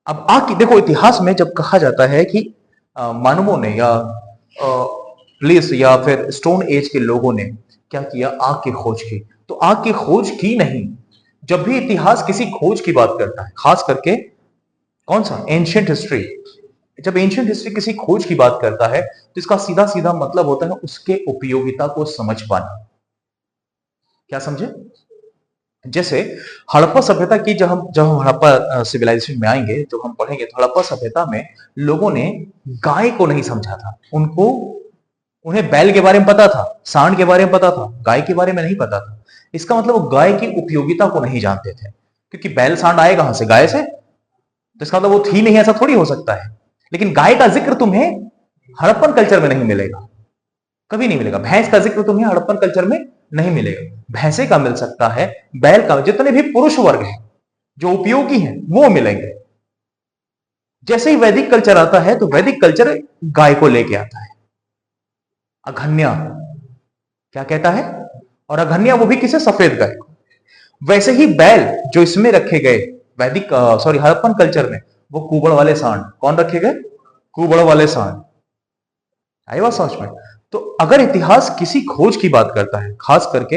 अब आग की देखो, इतिहास में जब कहा जाता है कि मानवों ने या प्लेस या फिर स्टोन एज के लोगों ने क्या किया, आग की खोज की। तो आग की खोज की नहीं। जब भी इतिहास किसी खोज की बात करता है, खास करके कौन सा, एंशियंट हिस्ट्री, जब एंशियंट हिस्ट्री किसी खोज की बात करता है तो इसका सीधा सीधा मतलब होता है उसके उपयोगिता को समझ पाना। क्या समझे? जैसे हड़प्पा सभ्यता की, जब हम हड़प्पा सिविलाइजेशन में आएंगे, जब हम पढ़ेंगे तो हड़प्पा सभ्यता में लोगों ने गाय को नहीं समझा था। उन्हें बैल के बारे में पता था, सांड के बारे में पता था, गाय के बारे में नहीं पता था। इसका मतलब वो गाय की उपयोगिता को नहीं जानते थे, क्योंकि बैल सांड आए कहां से, गाय से। तो इसका मतलब वो थी नहीं, ऐसा थोड़ी हो सकता है। लेकिन गाय का जिक्र तुम्हें हड़प्पन कल्चर में नहीं मिलेगा, कभी नहीं मिलेगा। भैंस का जिक्र तुम्हें हड़प्पन कल्चर में नहीं मिलेगा। भैंसे का मिल सकता है, बैल का, जितने भी पुरुष वर्ग हैं जो उपयोगी हैं वो मिलेंगे। जैसे ही वैदिक कल्चर आता है तो वैदिक कल्चर गाय को लेके आता है। अघन्या क्या कहता है, और अघन्या वो भी किसे, सफेद गाय को। वैसे ही बैल जो इसमें रखे गए वैदिक, सॉरी, हड़प्पन कल्चर में, वो कुबड़ वाले सांड कौन रखे गए, कुबड़ वाले सांड। आई बात समझ में? तो अगर इतिहास किसी खोज की बात करता है, खास करके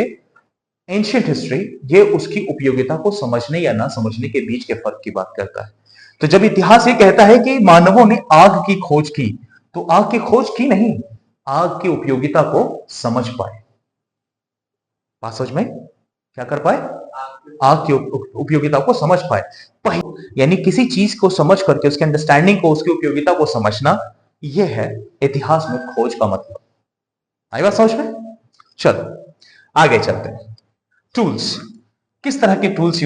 एंशियंट हिस्ट्री, ये उसकी उपयोगिता को समझने या ना समझने के बीच के फर्क की बात करता है। तो जब इतिहास ये कहता है कि मानवों ने आग की खोज की, तो आग की खोज की नहीं, आग की उपयोगिता को समझ पाए। बात समझ में? क्या कर पाए, आग की उपयोगिता को समझ पाए। यानी किसी चीज को समझ करके उसके अंडरस्टैंडिंग को, उसकी उपयोगिता को समझना, यह है इतिहास में खोज का मतलब। आई बात समझ में? चलो आगे चलते हैं। टूल्स, किस तरह के टूल्स